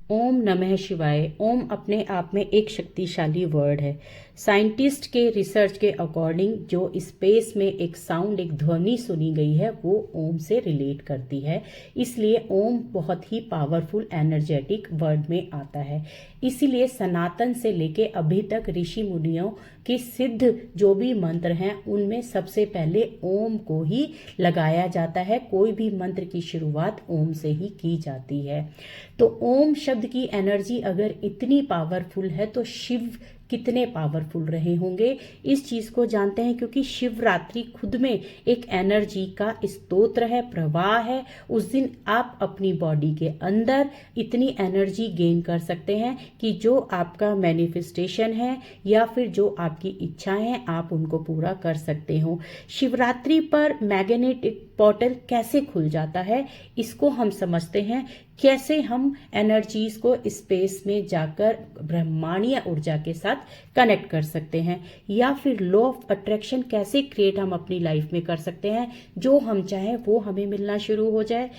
ओम नमः शिवाय। ओम अपने आप में एक शक्तिशाली वर्ड है। साइंटिस्ट के रिसर्च के अकॉर्डिंग जो स्पेस में एक साउंड, एक ध्वनि सुनी गई है वो ओम से रिलेट करती है। इसलिए ओम बहुत ही पावरफुल एनर्जेटिक वर्ड में आता है। इसीलिए सनातन से लेके अभी तक ऋषि मुनियों के सिद्ध जो भी मंत्र हैं उनमें सबसे पहले ओम को ही लगाया जाता है। कोई भी मंत्र की शुरुआत ओम से ही की जाती है। तो ओम शब्द की एनर्जी अगर इतनी पावरफुल है तो शिव कितने पावरफुल रहे होंगे, इस चीज को जानते हैं। क्योंकि शिवरात्रि खुद में एक एनर्जी का स्तोत्र है, प्रवाह है। उस दिन आप अपनी बॉडी के अंदर इतनी एनर्जी गेन कर सकते हैं कि जो आपका मैनिफेस्टेशन है या फिर जो आपकी इच्छाएं हैं आप उनको पूरा कर सकते हो। शिवरात्रि पर मैग्नेटिक पोर्टल कैसे खुल जाता है इसको हम समझते हैं। कैसे हम एनर्जीज को स्पेस में जाकर ब्रह्मांडीय ऊर्जा के साथ कनेक्ट कर सकते हैं, या फिर लॉ ऑफ अट्रैक्शन कैसे क्रिएट हम अपनी लाइफ में कर सकते हैं। जो हम चाहें वो हमें मिलना शुरू हो जाए।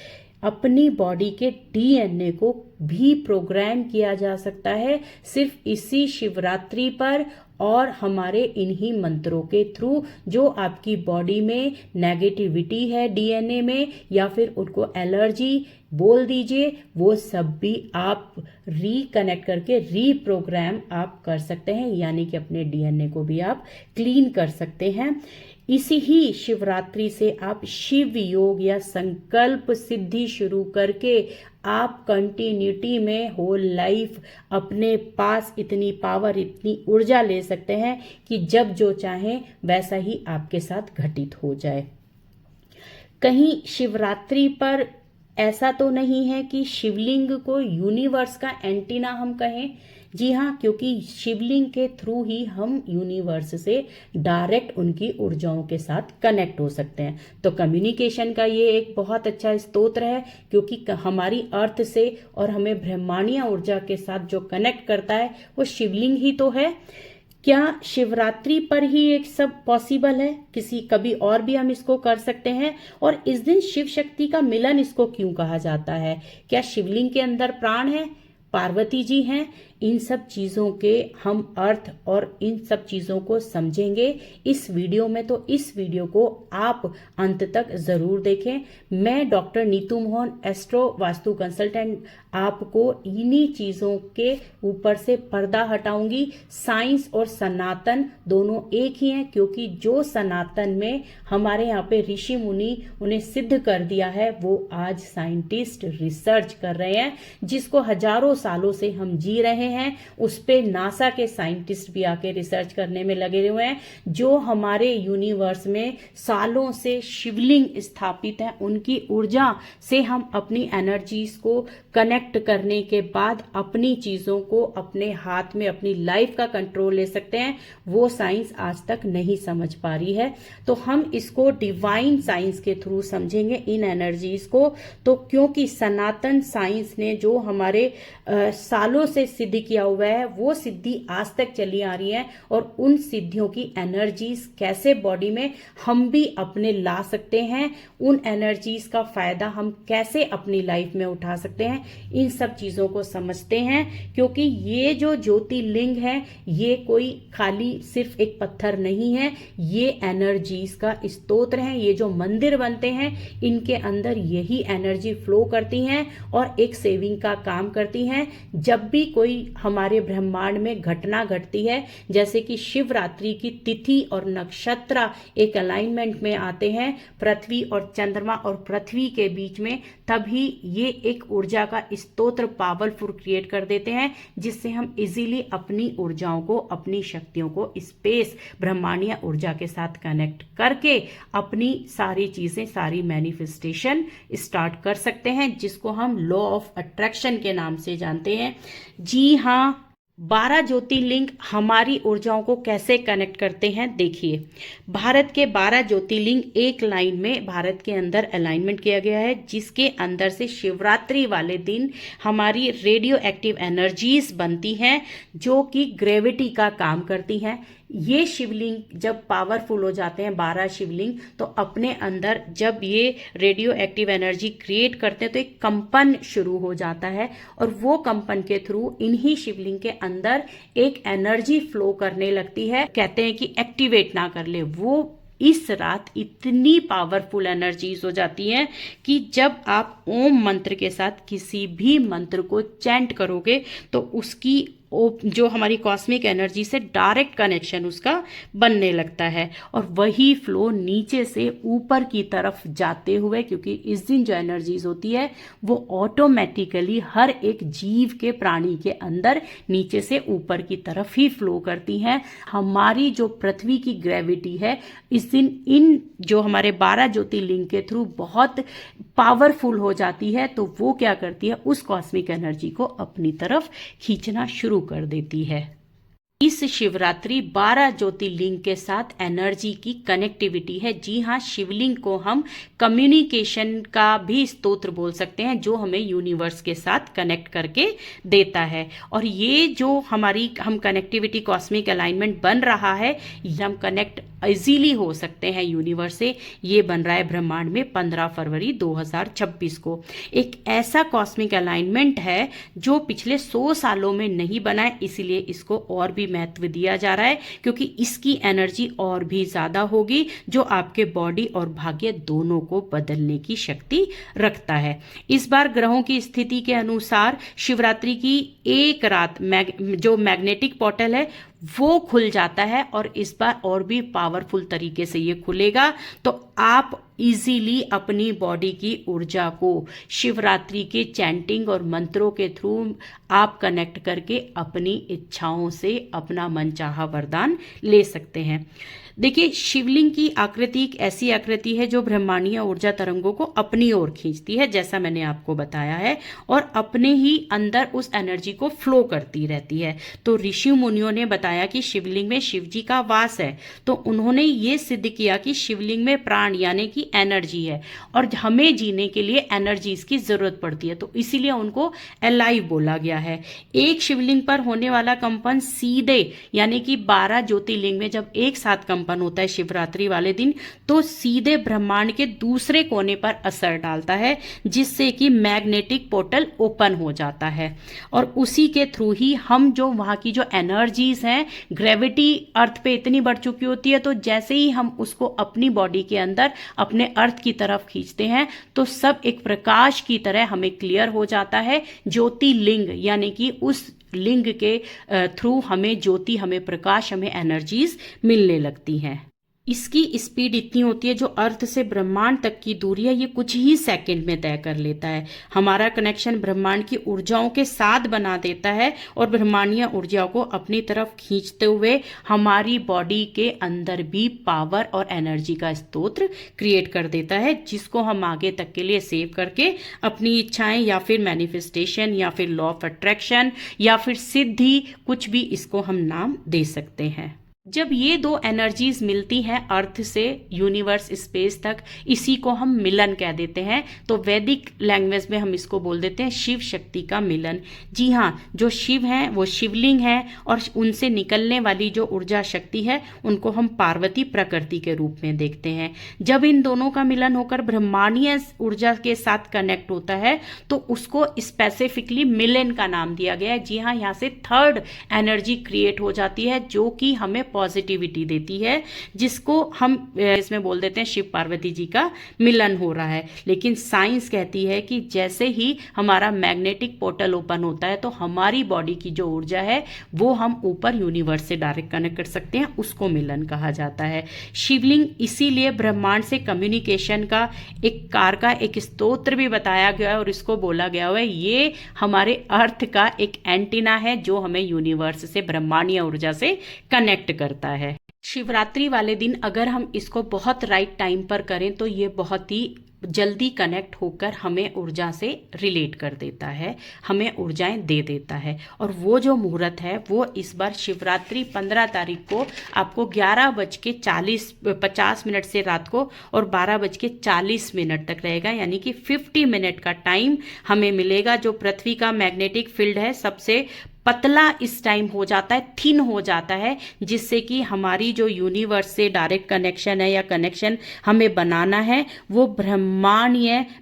अपनी बॉडी के डीएनए को भी प्रोग्राम किया जा सकता है सिर्फ इसी शिवरात्रि पर और हमारे इन्हीं मंत्रों के थ्रू। जो आपकी बॉडी में नेगेटिविटी है डीएनए में या फिर उनको एलर्जी बोल दीजिए, वो सब भी आप रिकनेक्ट करके रीप्रोग्राम आप कर सकते हैं, यानी कि अपने डीएनए को भी आप क्लीन कर सकते हैं। इसी ही शिवरात्रि से आप शिव योग या संकल्प सिद्धि शुरू करके आप कंटिन्यूटी में होल लाइफ अपने पास इतनी पावर, इतनी ऊर्जा ले सकते हैं कि जब जो चाहें वैसा ही आपके साथ घटित हो जाए। कहीं शिवरात्रि पर ऐसा तो नहीं है कि शिवलिंग को यूनिवर्स का एंटीना हम कहें। जी हाँ, क्योंकि शिवलिंग के थ्रू ही हम यूनिवर्स से डायरेक्ट उनकी ऊर्जाओं के साथ कनेक्ट हो सकते हैं। तो कम्युनिकेशन का ये एक बहुत अच्छा स्तोत्र है, क्योंकि हमारी अर्थ से और हमें ब्रह्मांडीय ऊर्जा के साथ जो कनेक्ट करता है वो शिवलिंग ही तो है। क्या शिवरात्रि पर ही एक सब पॉसिबल है? किसी कभी और भी हम इसको कर सकते हैं। और इस दिन शिव शक्ति का मिलन इसको क्यों कहा जाता है? क्या शिवलिंग के अंदर प्राण है? पार्वती जी हैं? इन सब चीजों के हम अर्थ और इन सब चीजों को समझेंगे इस वीडियो में। तो इस वीडियो को आप अंत तक जरूर देखें। मैं doctor Neetu Mohan, astro vastu consultant, आपको इन्हीं चीजों के ऊपर से पर्दा हटाऊंगी। साइंस और सनातन दोनों एक ही हैं, क्योंकि जो सनातन में हमारे यहाँ पे ऋषि मुनि उन्हें सिद्ध कर दिया है वो आज साइंटिस्ट रिसर्च कर रहे हैं। जिसको हजारों सालों से हम जी रहे हैं उस पे नासा के साइंटिस्ट भी आके रिसर्च करने में लगे हुए हैं। जो हमारे यूनिवर्स में सालों से शिवलिंग स्थापित है उनकी ऊर्जा से हम अपनी एनर्जीज को कनेक्ट करने के बाद अपनी चीजों को अपने हाथ में, अपनी लाइफ का कंट्रोल ले सकते हैं। वो साइंस आज तक नहीं समझ पा रही है, तो हम इसको डिवाइन साइंस के थ्रू समझेंगे इन एनर्जीज को। तो क्योंकि सनातन साइंस ने जो हमारे सालों से सिद्ध किया हुआ है वो सिद्धि आज तक चली आ रही है, और उन सिद्धियों की एनर्जीज कैसे बॉडी में हम भी अपने ला सकते हैं, उन एनर्जीज का फायदा हम कैसे अपनी लाइफ में उठा सकते हैं, इन सब चीजों को समझते हैं। क्योंकि ये जो ज्योतिर्लिंग है ये कोई खाली सिर्फ एक पत्थर नहीं है, ये एनर्जीज का स्तोत्र है। ये जो मंदिर बनते हैं इनके अंदर यही एनर्जी फ्लो करती हैं और एक सेविंग का काम करती हैं। जब भी कोई हमारे ब्रह्मांड में घटना घटती है, जैसे कि शिवरात्रि की तिथि और नक्षत्र एक अलाइनमेंट में आते हैं पृथ्वी और चंद्रमा और पृथ्वी के बीच में, तभी ये एक ऊर्जा का स्तोत्र पावरफुल क्रिएट कर देते हैं, जिससे हम इजीली अपनी ऊर्जाओं को, अपनी शक्तियों को स्पेस ब्रह्मांडीय ऊर्जा के साथ कनेक्ट करके अपनी सारी चीजें, सारी मैनिफेस्टेशन स्टार्ट कर सकते हैं, जिसको हम लॉ ऑफ अट्रैक्शन के नाम से जानते हैं। जी हाँ, 12 ज्योतिर्लिंग हमारी ऊर्जाओं को कैसे कनेक्ट करते हैं देखिए। भारत के 12 ज्योतिर्लिंग एक लाइन में भारत के अंदर अलाइनमेंट किया गया है, जिसके अंदर से शिवरात्रि वाले दिन हमारी रेडियो एक्टिव एनर्जीज बनती हैं जो कि ग्रेविटी का काम करती हैं। ये शिवलिंग जब पावरफुल हो जाते हैं 12 शिवलिंग, तो अपने अंदर जब ये रेडियो एक्टिव एनर्जी क्रिएट करते हैं तो एक कंपन शुरू हो जाता है, और वो कंपन के थ्रू इन्हीं शिवलिंग के अंदर एक एनर्जी फ्लो करने लगती है। कहते हैं कि एक्टिवेट ना कर ले, वो इस रात इतनी पावरफुल एनर्जीज हो जाती हैं कि जब आप ओम मंत्र के साथ किसी भी मंत्र को चैंट करोगे तो उसकी जो हमारी कॉस्मिक एनर्जी से डायरेक्ट कनेक्शन उसका बनने लगता है, और वही फ्लो नीचे से ऊपर की तरफ जाते हुए, क्योंकि इस दिन जो एनर्जीज होती है वो ऑटोमेटिकली हर एक जीव के प्राणी के अंदर नीचे से ऊपर की तरफ ही फ्लो करती हैं। हमारी जो पृथ्वी की ग्रेविटी है इस दिन इन जो हमारे 12 ज्योतिर्लिंग के थ्रू बहुत पावरफुल हो जाती है, तो वो क्या करती है, उस कॉस्मिक एनर्जी को अपनी तरफ खींचना शुरू कर देती है। इस शिवरात्रि 12 ज्योतिर्लिंग के साथ एनर्जी की कनेक्टिविटी है। जी हाँ, शिवलिंग को हम कम्युनिकेशन का भी स्तोत्र बोल सकते हैं, जो हमें यूनिवर्स के साथ कनेक्ट करके देता है। और ये जो हम कनेक्टिविटी कॉस्मिक अलाइनमेंट बन रहा है, हम कनेक्ट इजीली हो सकते हैं यूनिवर्स से। ये बन रहा है ब्रह्मांड में 15 फरवरी 2026 को। एक ऐसा कॉस्मिक अलाइनमेंट है जो पिछले 100 सालों में नहीं बना है, इसीलिए इसको और भी महत्व दिया जा रहा है, क्योंकि इसकी एनर्जी और भी ज्यादा होगी, जो आपके बॉडी और भाग्य दोनों को बदलने की शक्ति रखता है। इस बार ग्रहों की स्थिति के अनुसार शिवरात्रि की एक रात जो मैग्नेटिक पोर्टल है वो खुल जाता है, और इस बार और भी पावरफुल तरीके से ये खुलेगा। तो आप इजीली अपनी बॉडी की ऊर्जा को शिवरात्रि के चैंटिंग और मंत्रों के थ्रू आप कनेक्ट करके अपनी इच्छाओं से अपना मनचाहा वरदान ले सकते हैं। देखिए, शिवलिंग की आकृति एक ऐसी आकृति है जो ब्रह्मांडीय ऊर्जा तरंगों को अपनी ओर खींचती है, जैसा मैंने आपको बताया है, और अपने ही अंदर उस एनर्जी को फ्लो करती रहती है। तो ऋषि मुनियों ने बताया कि शिवलिंग में शिव जी का वास है, तो उन्होंने ये सिद्ध किया कि शिवलिंग में प्राण यानी कि एनर्जी है, और हमें जीने के लिए एनर्जीज की जरूरत पड़ती है, तो इसीलिए उनको अलाइव बोला गया है। एक शिवलिंग पर होने वाला कंपन सीधे यानी कि 12 ज्योतिर्लिंग में जब एक साथ कंपन होता है शिवरात्रि वाले दिन, तो सीधे ब्रह्मांड के दूसरे कोने पर असर डालता है, जिससे कि मैग्नेटिक पोर्टल ओपन हो जाता है, और उसी के थ्रू ही हम जो वहां की जो एनर्जीज हैं, ग्रेविटी अर्थ पे इतनी बढ़ चुकी होती है, तो जैसे ही हम उसको अपनी बॉडी के अंदर अपने अर्थ की तरफ खींचते हैं तो सब एक प्रकाश की तरह हमें क्लियर हो जाता है। ज्योतिर्लिंग यानी कि उस लिंग के थ्रू हमें ज्योति, हमें प्रकाश, हमें एनर्जीज मिलने लगती हैं। इसकी स्पीड इतनी होती है, जो अर्थ से ब्रह्मांड तक की दूरी है ये कुछ ही सेकंड में तय कर लेता है। हमारा कनेक्शन ब्रह्मांड की ऊर्जाओं के साथ बना देता है, और ब्रह्मांडीय ऊर्जाओं को अपनी तरफ खींचते हुए हमारी बॉडी के अंदर भी पावर और एनर्जी का स्तोत्र क्रिएट कर देता है, जिसको हम आगे तक के लिए सेव करके अपनी इच्छाएं या फिर मैनिफेस्टेशन या फिर लॉ ऑफ अट्रैक्शन या फिर सिद्धि, कुछ भी इसको हम नाम दे सकते हैं। जब ये दो एनर्जीज मिलती हैं अर्थ से यूनिवर्स स्पेस तक, इसी को हम मिलन कह देते हैं। तो वैदिक लैंग्वेज में हम इसको बोल देते हैं शिव शक्ति का मिलन। जी हाँ, जो शिव हैं वो शिवलिंग हैं, और उनसे निकलने वाली जो ऊर्जा शक्ति है उनको हम पार्वती प्रकृति के रूप में देखते हैं। जब इन दोनों का मिलन होकर ब्रह्मांडीय ऊर्जा के साथ कनेक्ट होता है तो उसको स्पेसिफिकली मिलन का नाम दिया गया है। जी हाँ, यहाँ से थर्ड एनर्जी क्रिएट हो जाती है, जो कि हमें पॉजिटिविटी देती है, जिसको हम इसमें बोल देते हैं शिव पार्वती जी का मिलन हो रहा है। लेकिन साइंस कहती है कि जैसे ही हमारा मैग्नेटिक पोर्टल ओपन होता है तो हमारी बॉडी की जो ऊर्जा है वो हम ऊपर यूनिवर्स से डायरेक्ट कनेक्ट कर सकते हैं, उसको मिलन कहा जाता है। शिवलिंग इसीलिए ब्रह्मांड से कम्युनिकेशन का एक स्तोत्र भी बताया गया है, और इसको बोला गया हुआ है ये हमारे अर्थ का एक एंटीना है, जो हमें यूनिवर्स से, ब्रह्मांडीय ऊर्जा से कनेक्ट करता है। शिवरात्रि वाले दिन अगर हम इसको बहुत राइट टाइम पर करें तो ये बहुत ही जल्दी कनेक्ट होकर हमें ऊर्जा से रिलेट कर देता है, हमें ऊर्जाएं दे देता है। और वो जो मुहूर्त है वो इस बार शिवरात्रि 15 तारीख को आपको 11:50 से रात को और 12:40 तक रहेगा, यानी कि 50 मिनट का टाइम हमें मिलेगा। जो पृथ्वी का मैग्नेटिक फील्ड है सबसे पतला इस टाइम हो जाता है, थिन हो जाता है, जिससे कि हमारी जो यूनिवर्स से डायरेक्ट कनेक्शन है या कनेक्शन हमें बनाना है वो ब्रह्मांड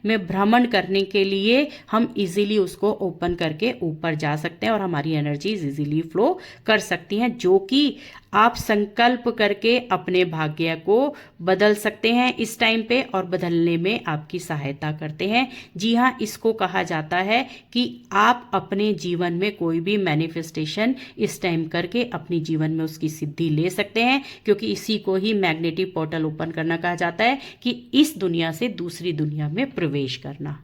में भ्रमण करने के लिए हम इजीली उसको ओपन करके ऊपर जा सकते हैं और हमारी एनर्जीज इजीली फ्लो कर सकती हैं, जो कि आप संकल्प करके अपने भाग्य को बदल सकते हैं इस टाइम पे और बदलने में आपकी सहायता करते हैं। जी हाँ, इसको कहा जाता है कि आप अपने जीवन में कोई भी मैनिफेस्टेशन इस टाइम करके अपनी जीवन में उसकी सिद्धि ले सकते हैं, क्योंकि इसी को ही मैग्नेटिक पोर्टल ओपन करना कहा जाता है, कि इस दुनिया से दूसरी दुनिया में प्रवेश करना।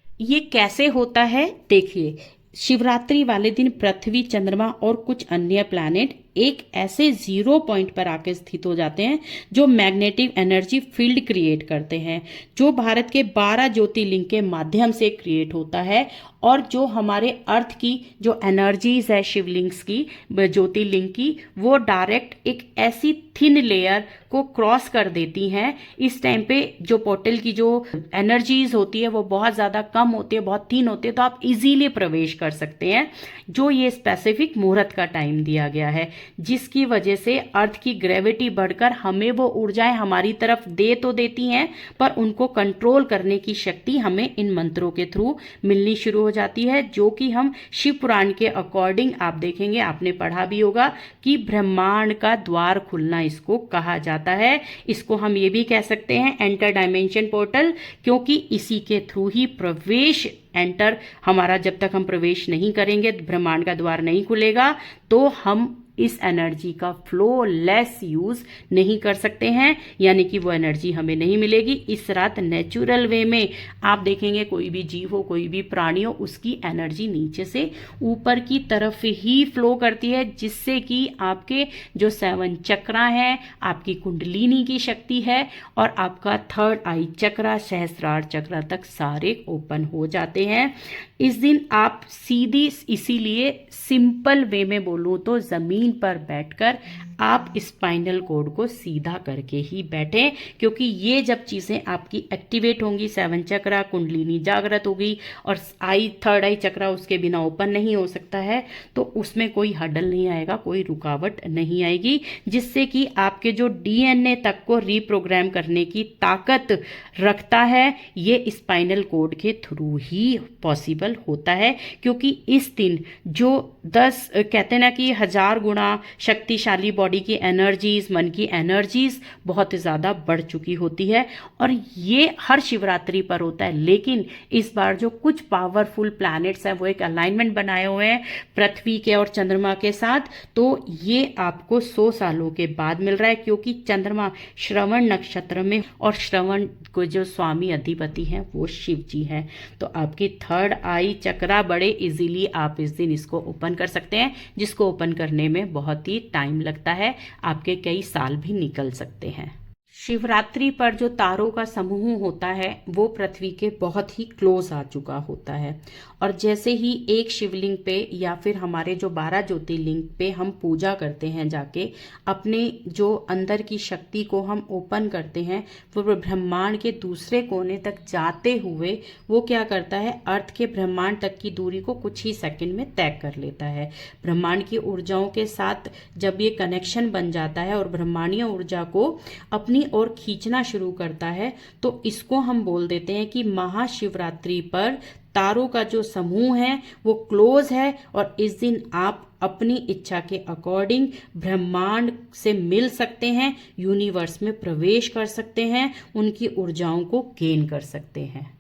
ये कैसे होता है देखिए, शिवरात्रि वाले दिन पृथ्वी, चंद्रमा और कुछ अन्य प्लैनेट एक ऐसे जीरो पॉइंट पर आकर स्थित हो जाते हैं जो मैग्नेटिक एनर्जी फील्ड क्रिएट करते हैं, जो भारत के 12 ज्योतिर्लिंग के माध्यम से क्रिएट होता है और जो हमारे अर्थ की जो एनर्जीज है शिवलिंग्स की, ज्योतिर्लिंग की, वो डायरेक्ट एक ऐसी थिन लेयर को क्रॉस कर देती हैं। इस टाइम पे जो पोर्टल की जो एनर्जीज होती है वो बहुत ज़्यादा कम होती है, बहुत थिन होती है, तो आप इजीली प्रवेश कर सकते हैं। जो ये स्पेसिफिक मुहूर्त का टाइम दिया गया है, जिसकी वजह से अर्थ की ग्रेविटी बढ़कर हमें वो ऊर्जाएं हमारी तरफ दे तो देती हैं, पर उनको कंट्रोल करने की शक्ति हमें इन मंत्रों के थ्रू मिलनी शुरू हो जाती है, जो कि हम शिव पुराण के अकॉर्डिंग आप देखेंगे, आपने पढ़ा भी होगा कि ब्रह्मांड का द्वार खुलना इसको कहा जाता है। इसको हम ये भी कह सकते हैं एंटर डायमेंशन पोर्टल, क्योंकि इसी के थ्रू ही प्रवेश एंटर हमारा, जब तक हम प्रवेश नहीं करेंगे, ब्रह्मांड का द्वार नहीं खुलेगा, तो हम इस एनर्जी का फ्लो लेस यूज नहीं कर सकते हैं, यानी कि वो एनर्जी हमें नहीं मिलेगी। इस रात नेचुरल वे में आप देखेंगे कोई भी जीव हो, कोई भी प्राणी हो, उसकी एनर्जी नीचे से ऊपर की तरफ ही फ्लो करती है, जिससे कि आपके जो 7 चक्रा है, आपकी कुंडलिनी की शक्ति है और आपका 3rd आई चक्रा, सहस्त्रार चक्रा तक सारे ओपन हो जाते हैं। इस दिन आप सीधी, इसीलिए सिंपल वे में बोलूं तो जमीन पर बैठकर आप स्पाइनल कोड को सीधा करके ही बैठें, क्योंकि ये जब चीज़ें आपकी एक्टिवेट होंगी, 7 चक्रा, कुंडलिनी जागृत होगी और 3rd आई चक्रा उसके बिना ओपन नहीं हो सकता है, तो उसमें कोई हडल नहीं आएगा, कोई रुकावट नहीं आएगी, जिससे कि आपके जो DNA तक को रीप्रोग्राम करने की ताकत रखता है, ये स्पाइनल कोड के थ्रू ही पॉसिबल होता है। क्योंकि इस दिन जो 10 कहते हैं ना कि 1000 गुना शक्तिशाली बॉडी की एनर्जीज, मन की एनर्जीज बहुत ज़्यादा बढ़ चुकी होती है, और ये हर शिवरात्रि पर होता है। लेकिन इस बार जो कुछ पावरफुल प्लैनेट्स हैं वो एक अलाइनमेंट बनाए हुए हैं पृथ्वी के और चंद्रमा के साथ, तो ये आपको 100 सालों के बाद मिल रहा है, क्योंकि चंद्रमा श्रवण नक्षत्र में, और श्रवण को जो स्वामी अधिपति हैं वो शिव जी हैं। तो आपकी 3rd आई चक्रा बड़े इजीली आप इस दिन इसको ओपन कर सकते हैं, जिसको ओपन करने में बहुत ही टाइम लगता है, आपके कई साल भी निकल सकते हैं। शिवरात्रि पर जो तारों का समूह होता है वो पृथ्वी के बहुत ही क्लोज आ चुका होता है, और जैसे ही एक शिवलिंग पे या फिर हमारे जो 12 ज्योतिर्लिंग पे हम पूजा करते हैं, जाके अपने जो अंदर की शक्ति को हम ओपन करते हैं, वो ब्रह्मांड के दूसरे कोने तक जाते हुए वो क्या करता है, अर्थ के ब्रह्मांड तक की दूरी को कुछ ही सेकंड में तय कर लेता है। ब्रह्मांड की ऊर्जाओं के साथ जब ये कनेक्शन बन जाता है और ब्रह्मांडीय ऊर्जा को अपनी और खींचना शुरू करता है, तो इसको हम बोल देते हैं कि महाशिवरात्रि पर तारों का जो समूह है वो क्लोज है, और इस दिन आप अपनी इच्छा के अकॉर्डिंग ब्रह्मांड से मिल सकते हैं, यूनिवर्स में प्रवेश कर सकते हैं, उनकी ऊर्जाओं को गेन कर सकते हैं।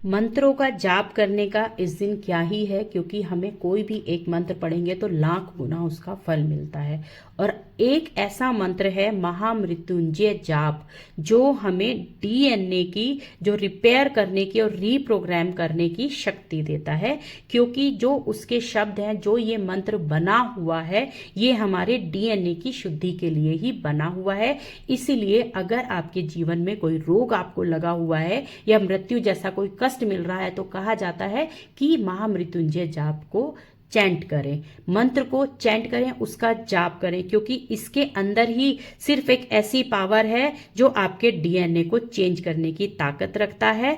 मंत्रों का जाप करने का इस दिन क्या ही है, क्योंकि हमें कोई भी एक मंत्र पढ़ेंगे तो लाख गुना उसका फल मिलता है, और एक ऐसा मंत्र है महामृत्युंजय जाप, जो हमें DNA की जो रिपेयर करने की और रीप्रोग्राम करने की शक्ति देता है, क्योंकि जो उसके शब्द हैं, जो ये मंत्र बना हुआ है, ये हमारे DNA की शुद्धि के लिए ही बना हुआ है। इसीलिए अगर आपके जीवन में कोई रोग आपको लगा हुआ है या मृत्यु जैसा कोई कष्ट मिल रहा है, तो कहा जाता है कि महामृत्युंजय जाप को चैंट करें, मंत्र को चैंट करें, उसका जाप करें, क्योंकि इसके अंदर ही सिर्फ एक ऐसी पावर है जो आपके DNA को चेंज करने की ताकत रखता है।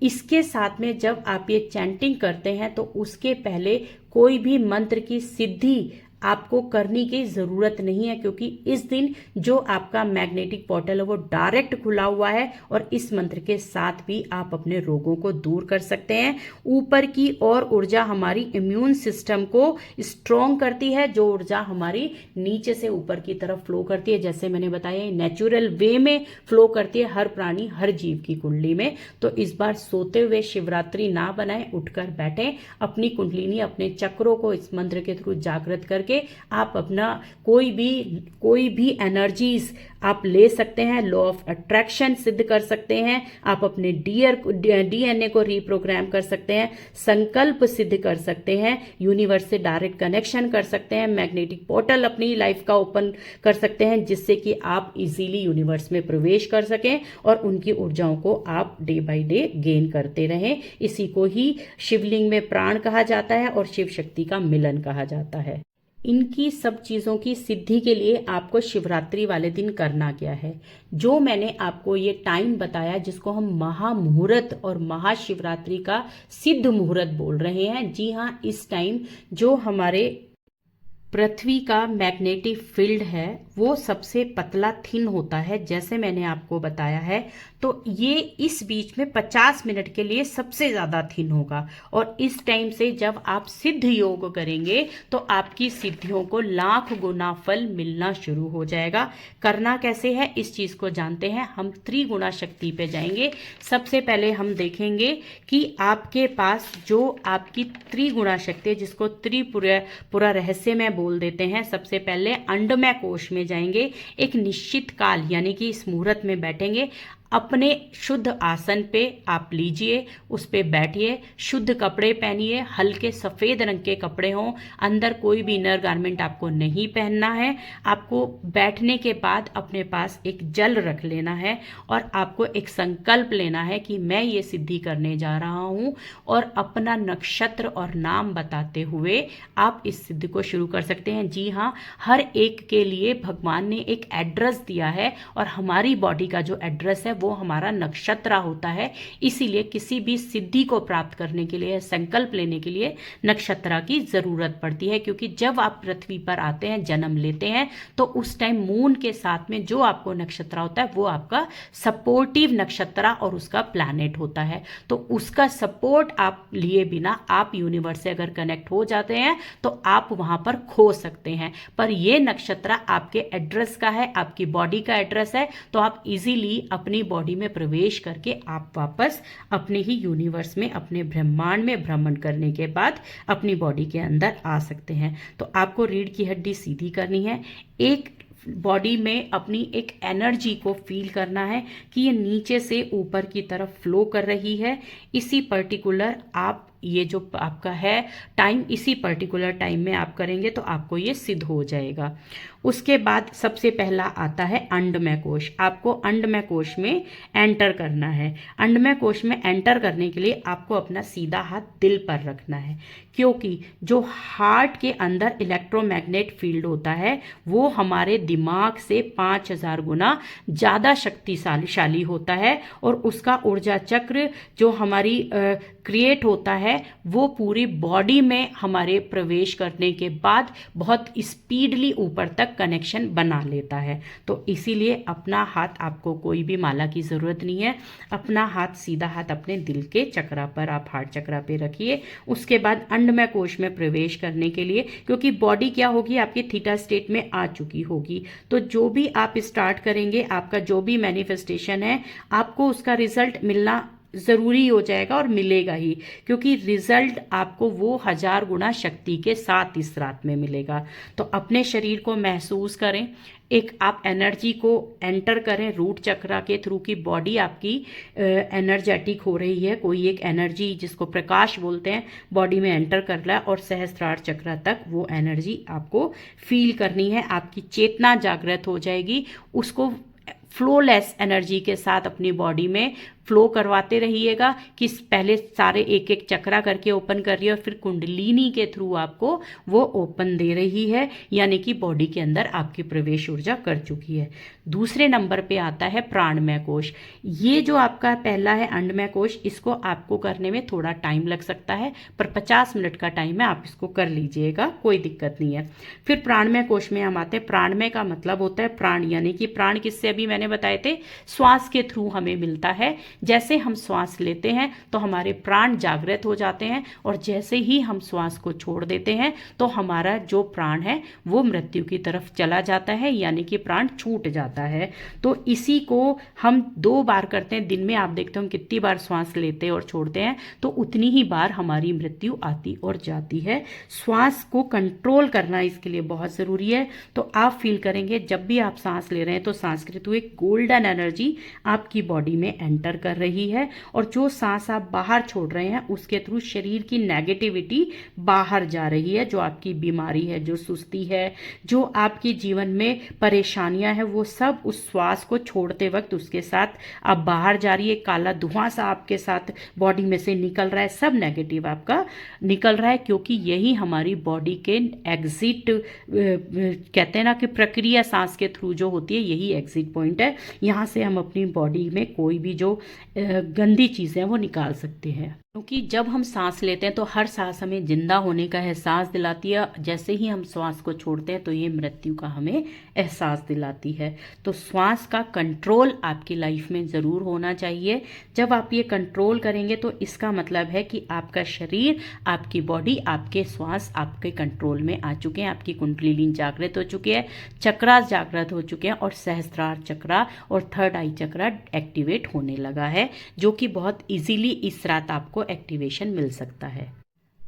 इसके साथ में जब आप ये चैंटिंग करते हैं तो उसके पहले कोई भी मंत्र की सिद्धि आपको करने की ज़रूरत नहीं है, क्योंकि इस दिन जो आपका मैग्नेटिक पोर्टल है वो डायरेक्ट खुला हुआ है और इस मंत्र के साथ भी आप अपने रोगों को दूर कर सकते हैं। ऊपर की और ऊर्जा हमारी इम्यून सिस्टम को स्ट्रॉन्ग करती है, जो ऊर्जा हमारी नीचे से ऊपर की तरफ फ्लो करती है, जैसे मैंने बताया नेचुरल वे में फ्लो करती है हर प्राणी हर जीव की कुंडली में। तो इस बार सोते हुए शिवरात्रि ना बनाएं, उठकर बैठें, अपनी कुंडलिनी अपने चक्रों को इस मंत्र के थ्रू जागृत करके आप अपना कोई भी एनर्जीज आप ले सकते हैं, लॉ ऑफ अट्रैक्शन सिद्ध कर सकते हैं, आप अपने डीएनए को रीप्रोग्राम कर सकते हैं, संकल्प सिद्ध कर सकते हैं, यूनिवर्स से डायरेक्ट कनेक्शन कर सकते हैं, मैग्नेटिक पोर्टल अपनी लाइफ का ओपन कर सकते हैं, जिससे कि आप इजीली यूनिवर्स में प्रवेश कर सकें और उनकी ऊर्जाओं को आप डे बाय डे गेन करते रहें। इसी को ही शिवलिंग में प्राण कहा जाता है और शिव शक्ति का मिलन कहा जाता है। इनकी सब चीज़ों की सिद्धि के लिए आपको शिवरात्रि वाले दिन करना क्या है, जो मैंने आपको ये टाइम बताया जिसको हम महामुहूर्त और महाशिवरात्रि का सिद्ध मुहूर्त बोल रहे हैं। जी हाँ, इस टाइम जो हमारे पृथ्वी का मैग्नेटिक फील्ड है वो सबसे पतला थिन होता है, जैसे मैंने आपको बताया है। तो ये इस बीच में 50 मिनट के लिए सबसे ज़्यादा थिन होगा और इस टाइम से जब आप सिद्ध योग करेंगे तो आपकी सिद्धियों को लाख गुना फल मिलना शुरू हो जाएगा। करना कैसे है इस चीज़ को जानते हैं। हम त्रिगुणा शक्ति पे जाएंगे। सबसे पहले हम देखेंगे कि आपके पास जो आपकी त्रिगुणा शक्ति है, जिसको त्रिपुरा रहस्य में बोल देते हैं। सबसे पहले अंडमय कोश में जाएंगे, एक निश्चित काल यानी कि इस मुहूर्त में बैठेंगे। अपने शुद्ध आसन पे आप लीजिए, उस पे बैठिए, शुद्ध कपड़े पहनिए, हल्के सफ़ेद रंग के कपड़े हों, अंदर कोई भी इनर गारमेंट आपको नहीं पहनना है। आपको बैठने के बाद अपने पास एक जल रख लेना है और आपको एक संकल्प लेना है कि मैं ये सिद्धि करने जा रहा हूँ, और अपना नक्षत्र और नाम बताते हुए आप इस सिद्धि को शुरू कर सकते हैं। जी हाँ, हर एक के लिए भगवान ने एक एड्रेस दिया है और हमारी बॉडी का जो एड्रेस है वो हमारा नक्षत्र होता है। इसीलिए किसी भी सिद्धि को प्राप्त करने के लिए, संकल्प लेने के लिए नक्षत्र की जरूरत पड़ती है, क्योंकि जब आप पृथ्वी पर आते हैं, जन्म लेते हैं, तो उस टाइम मून के साथ में जो आपको नक्षत्र होता है वो आपका सपोर्टिव नक्षत्र और उसका प्लैनेट होता है। तो उसका सपोर्ट आप लिए बिना आप यूनिवर्स से अगर कनेक्ट हो जाते हैं तो आप वहां पर खो सकते हैं। पर ये नक्षत्र आपके एड्रेस का है, आपकी बॉडी का एड्रेस है, तो आप इजीली अपनी बॉडी में प्रवेश करके आप वापस अपने ही यूनिवर्स में, अपने ब्रह्मांड में भ्रमण करने के बाद अपनी बॉडी के अंदर आ सकते हैं। तो आपको रीढ़ की हड्डी सीधी करनी है, एक बॉडी में अपनी एक एनर्जी को फील करना है कि ये नीचे से ऊपर की तरफ फ्लो कर रही है। इसी पर्टिकुलर आप ये जो आपका है टाइम, इसी पर्टिकुलर टाइम में आप करेंगे तो आपको ये सिद्ध हो जाएगा। उसके बाद सबसे पहला आता है अंडमय कोश। आपको अंडमय कोश में एंटर करना है। अंडमय कोश में एंटर करने के लिए आपको अपना सीधा हाथ दिल पर रखना है, क्योंकि जो हार्ट के अंदर इलेक्ट्रोमैग्नेट फील्ड होता है वो हमारे दिमाग से 5000 गुना ज़्यादा शक्तिशाली होता है, और उसका ऊर्जा चक्र जो हमारी क्रिएट होता है वो पूरी बॉडी में हमारे प्रवेश करने के बाद बहुत स्पीडली ऊपर तक कनेक्शन बना लेता है। तो इसीलिए अपना हाथ, आपको कोई भी माला की ज़रूरत नहीं है, अपना हाथ, सीधा हाथ अपने दिल के चक्रा पर, आप हार्ट चक्रा पे रखिए। उसके बाद अंडमय कोश में प्रवेश करने के लिए, क्योंकि बॉडी क्या होगी आपकी थीटा स्टेट में आ चुकी होगी, तो जो भी आप स्टार्ट करेंगे, आपका जो भी मैनिफेस्टेशन है, आपको उसका रिजल्ट मिलना ज़रूरी हो जाएगा और मिलेगा ही, क्योंकि रिजल्ट आपको वो 1000 गुना शक्ति के साथ इस रात में मिलेगा। तो अपने शरीर को महसूस करें, एक आप एनर्जी को एंटर करें रूट चक्रा के थ्रू की बॉडी आपकी एनर्जेटिक हो रही है। कोई एक एनर्जी जिसको प्रकाश बोलते हैं बॉडी में एंटर कर रहा है, और सहस्त्रार चक्रा तक वो एनर्जी आपको फील करनी है। आपकी चेतना जागृत हो जाएगी, उसको फ्लोलेस एनर्जी के साथ अपनी बॉडी में फ्लो करवाते रहिएगा कि पहले सारे एक एक चक्रा करके ओपन कर रही है और फिर कुंडलिनी के थ्रू आपको वो ओपन दे रही है, यानी कि बॉडी के अंदर आपकी प्रवेश ऊर्जा कर चुकी है। दूसरे नंबर पे आता है प्राणमय कोश। ये जो आपका पहला है अंडमय कोश, इसको आपको करने में थोड़ा टाइम लग सकता है, पर 50 मिनट का टाइम है, आप इसको कर लीजिएगा, कोई दिक्कत नहीं है। फिर प्राणमय कोश में हम आते हैं। प्राणमय का मतलब होता है प्राण, यानी कि प्राण किससे अभी मैंने बताए थे, श्वास के थ्रू हमें मिलता है। जैसे हम श्वास लेते हैं तो हमारे प्राण जागृत हो जाते हैं, और जैसे ही हम श्वास को छोड़ देते हैं तो हमारा जो प्राण है वो मृत्यु की तरफ चला जाता है, यानी कि प्राण छूट जाता है। तो इसी को हम 2 बार करते हैं दिन में। आप देखते हो कितनी बार श्वास लेते और छोड़ते हैं, तो उतनी ही बार हमारी मृत्यु आती और जाती है। श्वास को कंट्रोल करना इसके लिए बहुत ज़रूरी है। तो आप फील करेंगे जब भी आप सांस ले रहे हैं तो सांस के थ्रू एक गोल्डन एनर्जी आपकी बॉडी में एंटर कर रही है, और जो सांस आप बाहर छोड़ रहे हैं उसके थ्रू शरीर की नेगेटिविटी बाहर जा रही है। जो आपकी बीमारी है, जो सुस्ती है, जो आपके जीवन में परेशानियां हैं, वो सब उस श्वास को छोड़ते वक्त उसके साथ अब बाहर जा रही है। काला धुआं सा आपके साथ बॉडी में से निकल रहा है, सब नेगेटिव आपका निकल रहा है, क्योंकि यही हमारी बॉडी के एग्जिट कहते हैं ना कि प्रक्रिया सांस के थ्रू जो होती है, यही एग्जिट पॉइंट है। यहाँ से हम अपनी बॉडी में कोई भी जो गंदी चीज़ें हैं वो निकाल सकते हैं। क्योंकि जब हम सांस लेते हैं तो हर सांस हमें जिंदा होने का एहसास दिलाती है, जैसे ही हम श्वास को छोड़ते हैं तो ये मृत्यु का हमें एहसास दिलाती है। तो श्वास का कंट्रोल आपकी लाइफ में ज़रूर होना चाहिए। जब आप ये कंट्रोल करेंगे तो इसका मतलब है कि आपका शरीर, आपकी बॉडी, आपके श्वास आपके कंट्रोल में आ चुके हैं, आपकी कुंडलिनी जागृत हो चुकी है, चक्रा जागृत हो चुके हैं, और सहस्त्रार चक्रा और थर्ड आई चक्रा एक्टिवेट होने लगा है, जो कि बहुत इजीली इस रात आपको एक्टिवेशन मिल सकता है।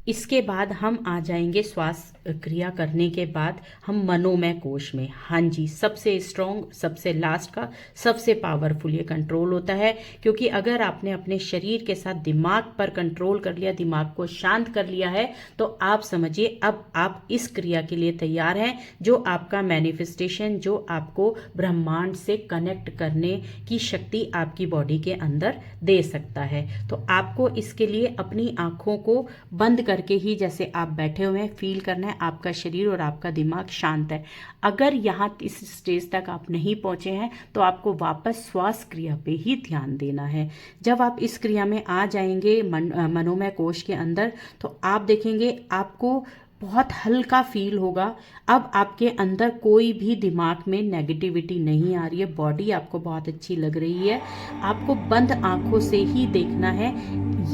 इसके बाद हम आ जाएंगे श्वास क्रिया करने के बाद हम मनोमय कोश में। हाँ जी, सबसे स्ट्रॉन्ग, सबसे लास्ट का, सबसे पावरफुल ये कंट्रोल होता है, क्योंकि अगर आपने अपने शरीर के साथ दिमाग पर कंट्रोल कर लिया, दिमाग को शांत कर लिया है, तो आप समझिए अब आप इस क्रिया के लिए तैयार हैं, जो आपका मैनिफेस्टेशन, जो आपको ब्रह्मांड से कनेक्ट करने की शक्ति आपकी बॉडी के अंदर दे सकता है। तो आपको इसके लिए अपनी आंखों को बंद करके ही, जैसे आप बैठे हुए हैं, फील करना है आपका शरीर और आपका दिमाग शांत है। अगर यहाँ इस स्टेज तक आप नहीं पहुंचे हैं तो आपको वापस श्वास क्रिया पे ही ध्यान देना है। जब आप इस क्रिया में आ जाएंगे मनोमय कोश के अंदर, तो आप देखेंगे आपको बहुत हल्का फील होगा। अब आपके अंदर कोई भी दिमाग में नेगेटिविटी नहीं आ रही है, बॉडी आपको बहुत अच्छी लग रही है। आपको बंद आंखों से ही देखना है।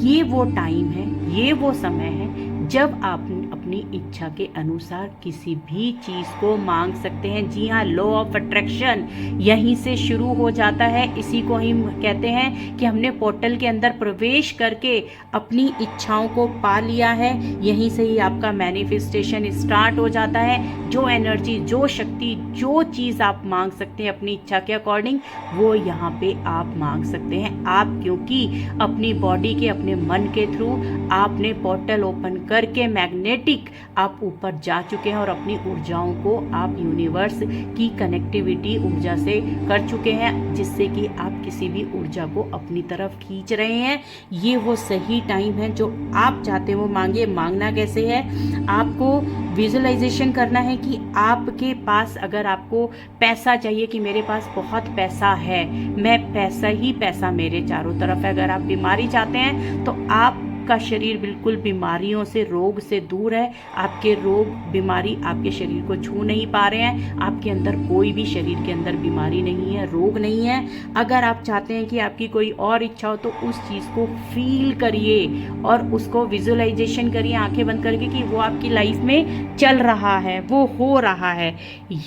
ये वो टाइम है, ये वो समय है जब आप अपनी इच्छा के अनुसार किसी भी चीज को मांग सकते हैं। जी हाँ, लॉ ऑफ अट्रैक्शन यहीं से शुरू हो जाता है। इसी को हम कहते हैं कि हमने पोर्टल के अंदर प्रवेश करके अपनी इच्छाओं को पा लिया है। यहीं से ही आपका मैनिफेस्टेशन स्टार्ट हो जाता है। जो एनर्जी, जो शक्ति, जो चीज आप मांग सकते हैं अपनी इच्छा के अकॉर्डिंग, वो यहाँ पे आप मांग सकते हैं। आप क्योंकि अपनी बॉडी के, अपने मन के थ्रू आपने पोर्टल ओपन करके मैग्नेटिक आप ऊपर जा चुके हैं, और अपनी ऊर्जाओं को आप यूनिवर्स की कनेक्टिविटी ऊर्जा से कर चुके हैं, जिससे कि आप किसी भी ऊर्जा को अपनी तरफ खींच रहे हैं। ये वो सही टाइम है, जो आप चाहते हो मांगे। मांगना कैसे है? आपको विजुअलाइजेशन करना है कि आपके पास, अगर आपको पैसा चाहिए कि मेरे पास बहुत पैसा है, मैं पैसा ही पैसा मेरे चारों तरफ है। अगर आप बीमारी चाहते हैं तो आपका शरीर बिल्कुल बीमारियों से, रोग से दूर है। आपके रोग, बीमारी आपके शरीर को छू नहीं पा रहे हैं। आपके अंदर कोई भी शरीर के अंदर बीमारी नहीं है, रोग नहीं है। अगर आप चाहते हैं कि आपकी कोई और इच्छा हो तो उस चीज़ को फील करिए और उसको विजुअलाइजेशन करिए आंखें बंद करके कि वो आपकी लाइफ में चल रहा है, वो हो रहा है।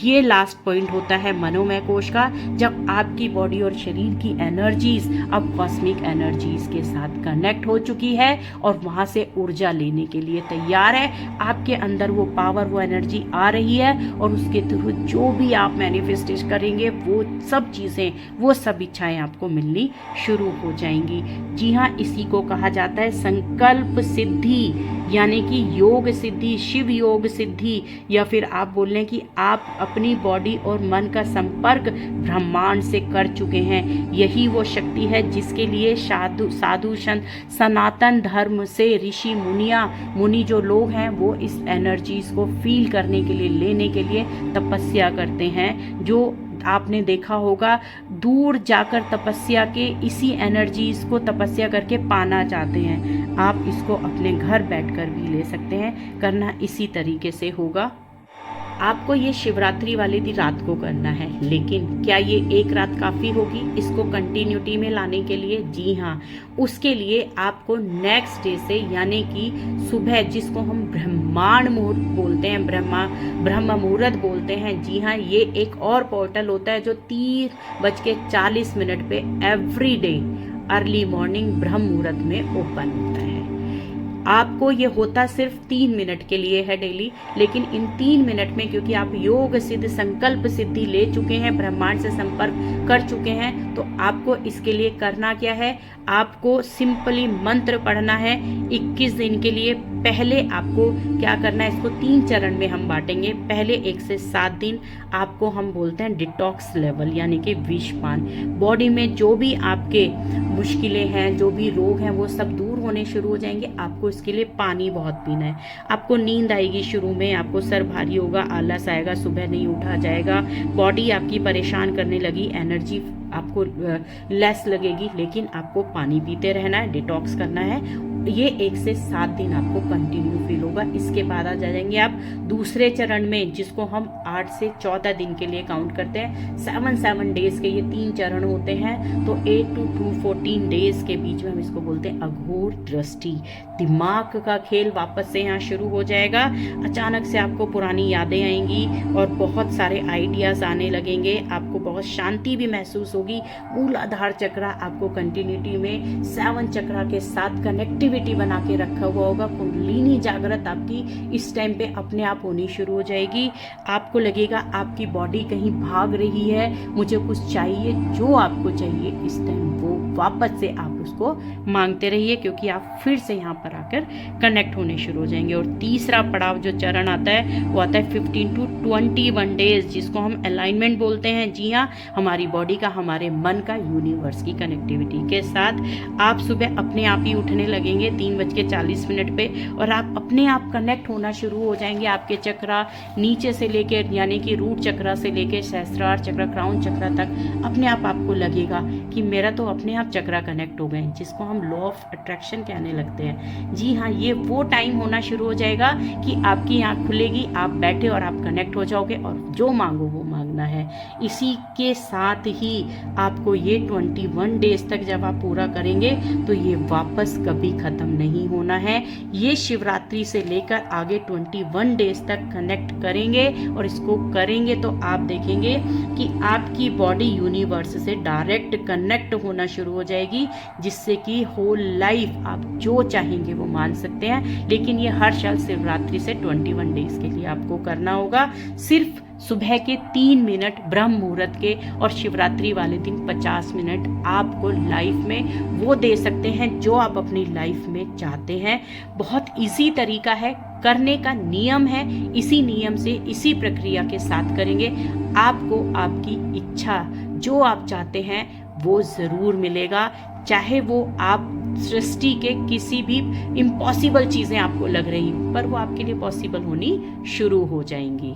ये लास्ट पॉइंट होता है मनोमय कोश का, जब आपकी बॉडी और शरीर की एनर्जीज अब कॉस्मिक एनर्जीज के साथ कनेक्ट हो चुकी है और वहां से ऊर्जा लेने के लिए तैयार है। आपके अंदर वो पावर, वो एनर्जी आ रही है, और उसके थ्रू जो भी आप मैनिफेस्टेशन करेंगे वो सब चीज़ें, वो सब इच्छाएं आपको मिलनी शुरू हो जाएंगी। जी हाँ, इसी को कहा जाता है संकल्प सिद्धि। यानी कि योग सिद्धि, शिव योग सिद्धि, या फिर आप बोल लें कि आप अपनी बॉडी और मन का संपर्क ब्रह्मांड से कर चुके हैं। यही वो शक्ति है जिसके लिए साधु संत, सनातन धर्म से ऋषि मुनि जो लोग हैं वो इस एनर्जीज को फील करने के लिए, लेने के लिए तपस्या करते हैं। जो आपने देखा होगा, दूर जाकर तपस्या के इसी एनर्जीज को तपस्या करके पाना चाहते हैं। आप इसको अपने घर बैठकर भी ले सकते हैं। करना इसी तरीके से होगा। आपको ये शिवरात्रि वाले दिन रात को करना है, लेकिन क्या ये एक रात काफ़ी होगी इसको कंटिन्यूटी में लाने के लिए? जी हाँ, उसके लिए आपको नेक्स्ट डे से, यानी कि सुबह, जिसको हम ब्रह्मांड मुहूर्त बोलते हैं, ब्रह्म मुहूर्त बोलते हैं। जी हाँ, ये एक और पोर्टल होता है जो 3:40 पे एवरी डे अर्ली मॉर्निंग ब्रह्म मुहूर्त में ओपन होता है। आपको ये होता सिर्फ 3 मिनट के लिए है डेली, लेकिन इन 3 मिनट में क्योंकि आप योग सिद्ध संकल्प सिद्धि ले चुके हैं, ब्रह्मांड से संपर्क कर चुके हैं, तो आपको इसके लिए करना क्या है? आपको सिंपली मंत्र पढ़ना है 21 दिन के लिए। पहले आपको क्या करना है, इसको 3 चरण में हम बांटेंगे। पहले 1 से 7 दिन आपको हम बोलते हैं डिटॉक्स लेवल, यानी कि विषपान। बॉडी में जो भी आपके मुश्किलें हैं, जो भी रोग हैं, वो सब दूर होने शुरू हो जाएंगे। आपको इसके लिए पानी बहुत पीना है। आपको नींद आएगी शुरू में, आपको सर भारी होगा, आलस आएगा, सुबह नहीं उठा जाएगा, बॉडी आपकी परेशान करने लगी, एनर्जी आपको लेस लगेगी, लेकिन आपको पानी पीते रहना है, डिटॉक्स करना है। ये 1 से 7 दिन आपको कंटिन्यू फील होगा। इसके बाद आ जाएंगे आप दूसरे चरण में, जिसको हम 8 से 14 दिन के लिए काउंट करते हैं। 7 डेज के ये 3 चरण होते हैं, तो 8 to 14 डेज के बीच में हम इसको बोलते हैं अघोर दृष्टि। दिमाग का खेल वापस से यहाँ शुरू हो जाएगा। अचानक से आपको पुरानी यादें आएंगी और बहुत सारे आइडियाज आने लगेंगे। आपको बहुत शांति भी महसूस होगी। मूलाधार चक्र आपको कंटिन्यूटी में 7 चक्र के साथ कनेक्टिविटी बना के रखा हुआ होगा। कुंडलिनी जागृत आपकी इस टाइम पे अपने आप होनी शुरू हो जाएगी। आपको लगेगा आपकी बॉडी कहीं भाग रही है, मुझे कुछ चाहिए। जो आपको चाहिए इस टाइम वो वापस से आप उसको मांगते रहिए, क्योंकि आप फिर से यहाँ पर आकर कनेक्ट होने शुरू हो जाएंगे। और तीसरा पड़ाव जो चरण आता है वो आता है 15 to 21 डेज, जिसको हम अलाइनमेंट बोलते हैं। जी हाँ, हमारी बॉडी का, हमारे मन का यूनिवर्स की कनेक्टिविटी के साथ आप सुबह अपने आप ही उठने लगेंगे 3:40 पे, और आप अपने आप कनेक्ट होना शुरू हो जाएंगे। आपके चक्र नीचे से लेकर, यानी कि रूट चक्र से लेकर सहस्त्रार चक्र, क्राउन चक्र तक अपने आप आपको लगेगा कि मेरा तो अपने आप चक्र कनेक्ट हो गए, जिसको हम लॉ ऑफ अट्रैक्शन कहने लगते हैं। जी हाँ, ये वो टाइम होना शुरू हो जाएगा कि आपकी आँख खुलेगी, आप बैठे और आप कनेक्ट हो जाओगे, और जो मांगो वो मांगना है। इसी के साथ ही आपको ये 21 डेज तक जब आप पूरा करेंगे तो ये वापस कभी खत्म नहीं होना है। ये शिवरात्रि से लेकर आगे 21 डेज तक कनेक्ट करेंगे, और इसको करेंगे तो आप देखेंगे कि आपकी बॉडी यूनिवर्स से डायरेक्ट कनेक्ट होना शुरू हो जाएगी, जिससे कि होल लाइफ आप जो चाहेंगे वो मान सकते हैं। लेकिन ये हर साल शिवरात्रि से 21 डेज के लिए आपको करना होगा। सिर्फ सुबह के 3 मिनट ब्रह्म मुहूर्त के, और शिवरात्रि वाले दिन 50 मिनट आपको लाइफ में वो दे सकते हैं जो आप अपनी लाइफ में चाहते हैं। बहुत इजी तरीका है, करने का नियम है। इसी नियम से, इसी प्रक्रिया के साथ करेंगे, आपको आपकी इच्छा जो आप चाहते हैं वो ज़रूर मिलेगा। चाहे वो आप सृष्टि के किसी भी इम्पॉसिबल चीज़ें आपको लग रही हो, पर वो आपके लिए पॉसिबल होनी शुरू हो जाएंगी।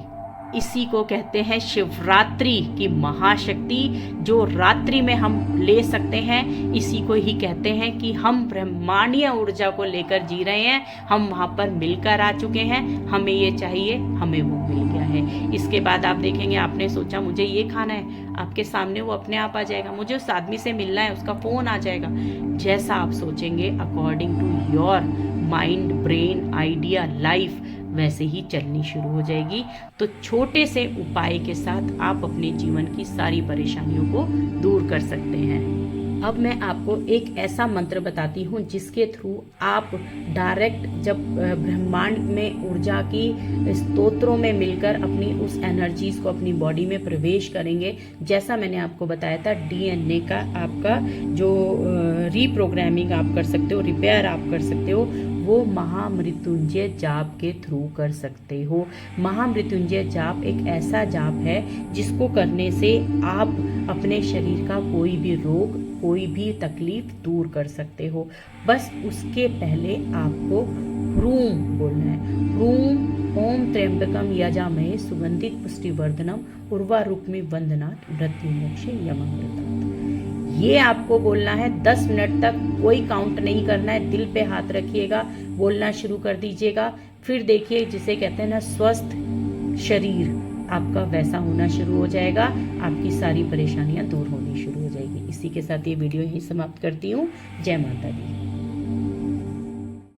इसी को कहते हैं शिवरात्रि की महाशक्ति, जो रात्रि में हम ले सकते हैं। इसी को ही कहते हैं कि हम ब्रह्मांडीय ऊर्जा को लेकर जी रहे हैं, हम वहाँ पर मिलकर आ चुके हैं। हमें ये चाहिए, हमें वो मिल गया है। इसके बाद आप देखेंगे, आपने सोचा मुझे ये खाना है, आपके सामने वो अपने आप आ जाएगा। मुझे उस आदमी से मिलना है, उसका फ़ोन आ जाएगा। जैसा आप सोचेंगे according to your mind, brain, idea, life वैसे ही चलनी शुरू हो जाएगी। तो छोटे से उपाय के साथ आप अपने जीवन की सारी परेशानियों को दूर कर सकते हैं। अब मैं आपको एक ऐसा मंत्र बताती हूँ जिसके थ्रू आप डायरेक्ट, जब ब्रह्मांड में ऊर्जा की स्तोत्रों में मिलकर अपनी उस एनर्जीज को अपनी बॉडी में प्रवेश करेंगे, जैसा मैंने आपको बताया था, DNA का आपका जो रीप्रोग्रामिंग आप कर सकते हो, रिपेयर आप कर सकते हो, वो महामृत्युंजय जाप के थ्रू कर सकते हो। महामृत्युंजय जाप एक ऐसा जाप है जिसको करने से आप अपने शरीर का कोई भी रोग, कोई भी तकलीफ दूर कर सकते हो। बस उसके पहले आपको ह्रूम बोलना है। ह्रूम ओम त्र्यंबकम यजामहे सुगंधित पुष्टिवर्धनम उर्वारुक्मि वंदनात् मृत्युमोक्षे यममृतात्। ये आपको बोलना है 10 मिनट तक, कोई काउंट नहीं करना है। दिल पे हाथ रखिएगा, बोलना शुरू कर दीजिएगा। फिर देखिए, जिसे कहते हैं ना स्वस्थ शरीर आपका वैसा होना शुरू हो जाएगा, आपकी सारी परेशानियां दूर होनी शुरू हो जाएगी। इसी के साथ ये वीडियो यहीं समाप्त करती हूँ। जय माता दी।